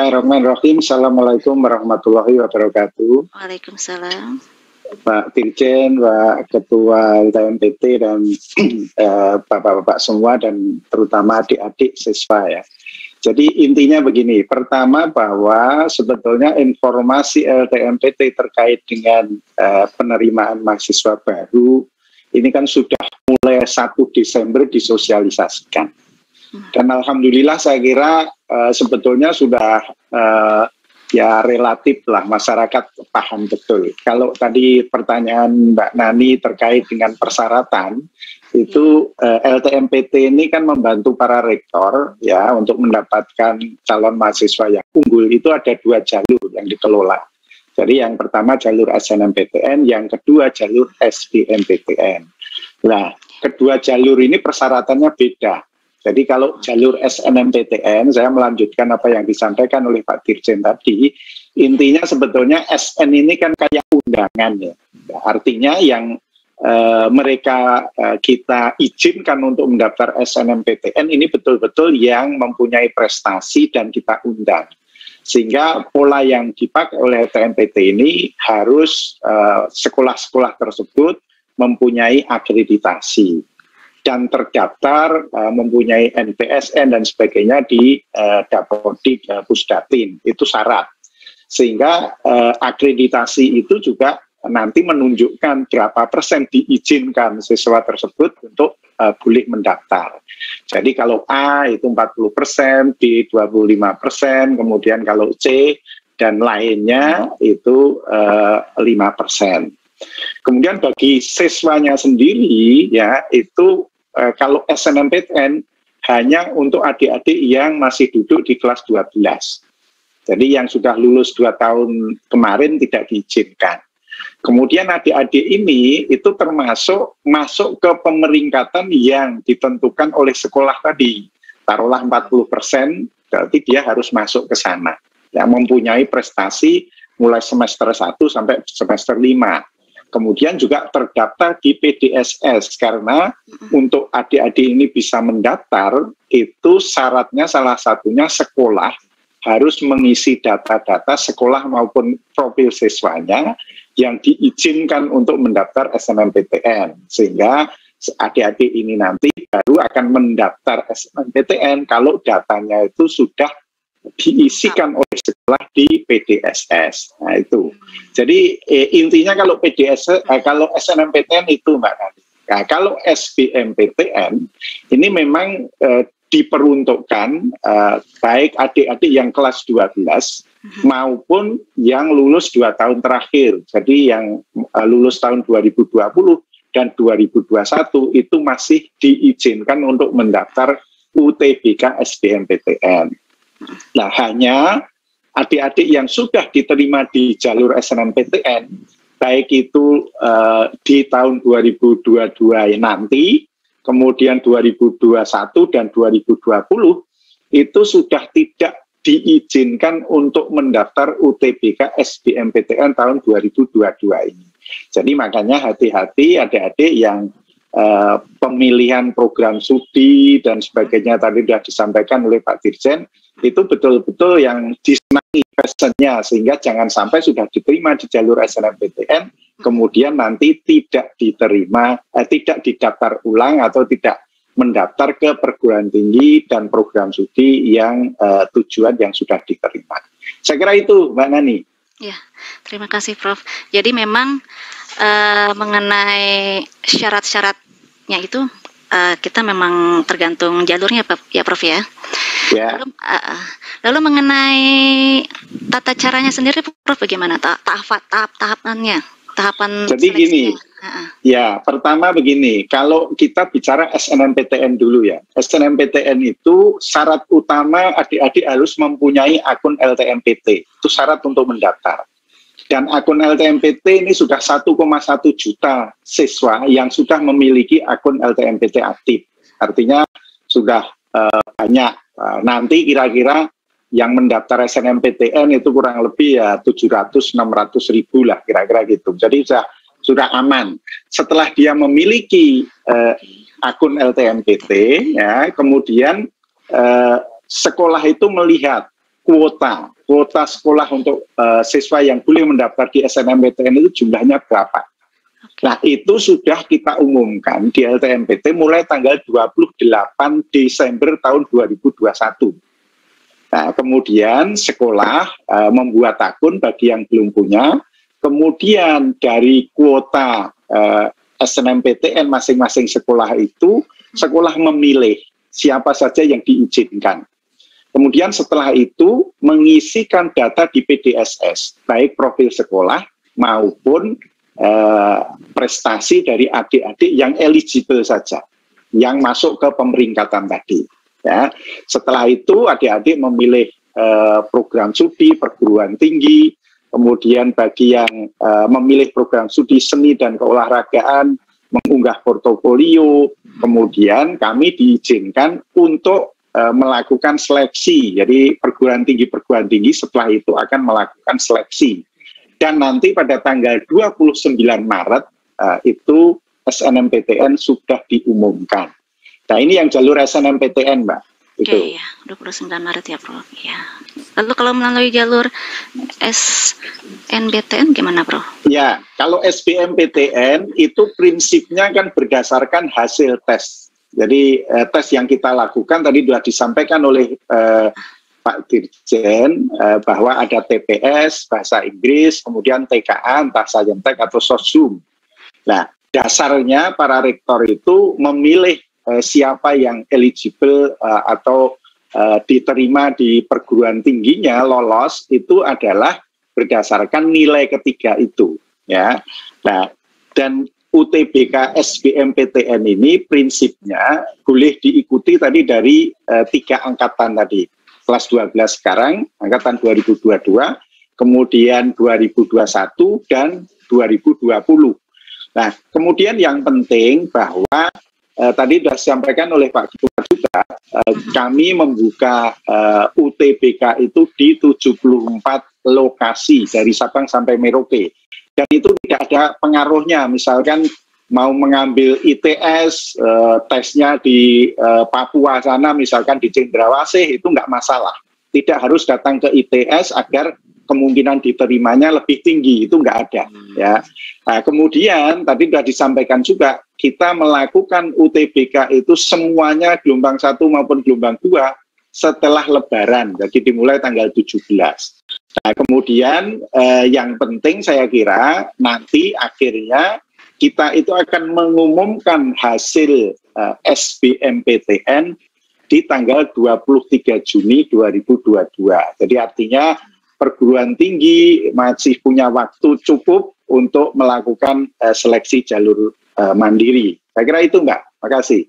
Bismillahirrahmanirrahim. Assalamualaikum warahmatullahi wabarakatuh. Waalaikumsalam. Pak Dirjen, Pak Ketua LTMPT dan Bapak-bapak semua dan terutama adik-adik siswa ya. Jadi intinya begini, pertama bahwa sebetulnya informasi LTMPT terkait dengan penerimaan mahasiswa baru ini kan sudah mulai 1 Desember disosialisasikan. Dan alhamdulillah saya kira sebetulnya sudah ya relatif lah masyarakat paham betul. Kalau tadi pertanyaan Mbak Nani terkait dengan persyaratan, itu LTMPT ini kan membantu para rektor ya untuk mendapatkan calon mahasiswa yang unggul. Itu ada 2 jalur yang dikelola. Jadi yang pertama jalur SNMPTN, yang kedua jalur SBMPTN. Nah, kedua jalur ini persyaratannya beda. Jadi kalau jalur SNMPTN, saya melanjutkan apa yang disampaikan oleh Pak Dirjen tadi, intinya sebetulnya SN ini kan kayak undangan ya. Artinya yang mereka kita izinkan untuk mendaftar SNMPTN ini betul-betul yang mempunyai prestasi dan kita undang. Sehingga pola yang dipakai oleh LTMPT ini harus sekolah-sekolah tersebut mempunyai akreditasi dan terdaftar mempunyai NPSN dan sebagainya di Dapodik Pusdatin, itu syarat. Sehingga akreditasi itu juga nanti menunjukkan berapa persen diizinkan siswa tersebut untuk boleh mendaftar. Jadi kalau A itu 40%, B 25%, kemudian kalau C dan lainnya itu 5%. Kemudian bagi siswanya sendiri ya itu kalau SNMPTN hanya untuk adik-adik yang masih duduk di kelas 12. Jadi yang sudah lulus 2 tahun kemarin tidak diizinkan. Kemudian adik-adik ini itu termasuk masuk ke pemeringkatan yang ditentukan oleh sekolah tadi. Taruhlah 40%, berarti dia harus masuk ke sana. Yang mempunyai prestasi mulai semester 1 sampai semester 5. Kemudian juga terdaftar di PDSS karena untuk adik-adik ini bisa mendaftar itu syaratnya salah satunya sekolah harus mengisi data-data sekolah maupun profil siswanya yang diizinkan untuk mendaftar SNMPTN sehingga adik-adik ini nanti baru akan mendaftar SNMPTN kalau datanya itu sudah diisikan oleh sekolah di PDSS. Nah itu. Jadi intinya kalau kalau SNMPTN itu Mbak Nani. Nah, kalau SBMPTN ini memang diperuntukkan baik adik-adik yang kelas 12 maupun yang lulus 2 tahun terakhir. Jadi yang lulus tahun 2020 dan 2021 itu masih diizinkan untuk mendaftar UTBK SBMPTN. Nah, hanya adik-adik yang sudah diterima di jalur SNMPTN, baik itu di tahun 2022 nanti, kemudian 2021 dan 2020, itu sudah tidak diizinkan untuk mendaftar UTBK SBMPTN tahun 2022 ini. Jadi makanya hati-hati adik-adik yang pemilihan program studi dan sebagainya tadi sudah disampaikan oleh Pak Dirjen, itu betul-betul yang disenangi passionnya sehingga jangan sampai sudah diterima di jalur SNMPTN kemudian nanti tidak diterima, tidak didaftar ulang atau tidak mendaftar ke perguruan tinggi dan program studi yang tujuan yang sudah diterima. Saya kira itu Mbak Nani. Ya, terima kasih Prof. Jadi memang mengenai syarat-syaratnya itu kita memang tergantung jalurnya ya Prof ya. Ya. Lalu mengenai tata caranya sendiri Prof bagaimana tahapannya? Tahapan jadi gini, ya pertama begini, kalau kita bicara SNMPTN dulu ya, SNMPTN itu syarat utama adik-adik harus mempunyai akun LTMPT, itu syarat untuk mendaftar. Dan akun LTMPT ini sudah 1,1 juta siswa yang sudah memiliki akun LTMPT aktif, artinya sudah banyak. Nanti kira-kira yang mendaftar SNMPTN itu kurang lebih ya 700-600 ribu lah kira-kira gitu. Jadi sudah aman. Setelah dia memiliki akun LTMPT, ya, kemudian sekolah itu melihat kuota sekolah untuk siswa yang boleh mendaftar di SNMPTN itu jumlahnya berapa. Nah, itu sudah kita umumkan di LTMPT mulai tanggal 28 Desember tahun 2021. Nah, kemudian sekolah membuat akun bagi yang belum punya, kemudian dari kuota SNMPTN masing-masing sekolah itu, sekolah memilih siapa saja yang diizinkan. Kemudian setelah itu mengisikan data di PDSS, baik profil sekolah maupun prestasi dari adik-adik yang eligible saja, yang masuk ke pemeringkatan tadi. Ya. Setelah itu adik-adik memilih program studi perguruan tinggi, kemudian bagi yang memilih program studi seni dan keolahragaan, mengunggah portofolio, kemudian kami diizinkan untuk melakukan seleksi. Jadi perguruan tinggi setelah itu akan melakukan seleksi. Dan nanti pada tanggal 29 Maret itu SNMPTN sudah diumumkan. Nah, ini yang jalur SNMPTN, Mbak. Oke, ya, 29 Maret ya, Bro. Ya. Lalu kalau melalui jalur SNMPTN gimana, Bro? Ya, kalau SBMPTN itu prinsipnya kan berdasarkan hasil tes. Jadi tes yang kita lakukan tadi sudah disampaikan oleh Pak Dirjen bahwa ada TPS, bahasa Inggris, kemudian TKA, entah Saintek atau Sosum. Nah, dasarnya para rektor itu memilih siapa yang eligible atau diterima di perguruan tingginya, lolos, itu adalah berdasarkan nilai ketiga itu. Ya. Nah, dan UTBK SBMPTN ini prinsipnya boleh diikuti tadi dari 3 angkatan tadi. Kelas 12 sekarang, angkatan 2022, kemudian 2021, dan 2020. Nah, kemudian yang penting bahwa tadi sudah disampaikan oleh Pak Ketua juga, kami membuka UTBK itu di 74 lokasi dari Sabang sampai Merauke. Dan itu tidak ada pengaruhnya, misalkan mau mengambil ITS, tesnya di Papua sana, misalkan di Cendrawasih, itu nggak masalah. Tidak harus datang ke ITS agar kemungkinan diterimanya lebih tinggi, itu nggak ada. Ya. Nah, kemudian tadi sudah disampaikan juga, kita melakukan UTBK itu semuanya gelombang 1 maupun gelombang 2 setelah Lebaran, jadi dimulai tanggal 17. Nah, kemudian yang penting saya kira nanti akhirnya kita itu akan mengumumkan hasil SBMPTN di tanggal 23 Juni 2022. Jadi artinya perguruan tinggi masih punya waktu cukup untuk melakukan seleksi jalur mandiri. Saya kira itu, Mbak. Terima kasih.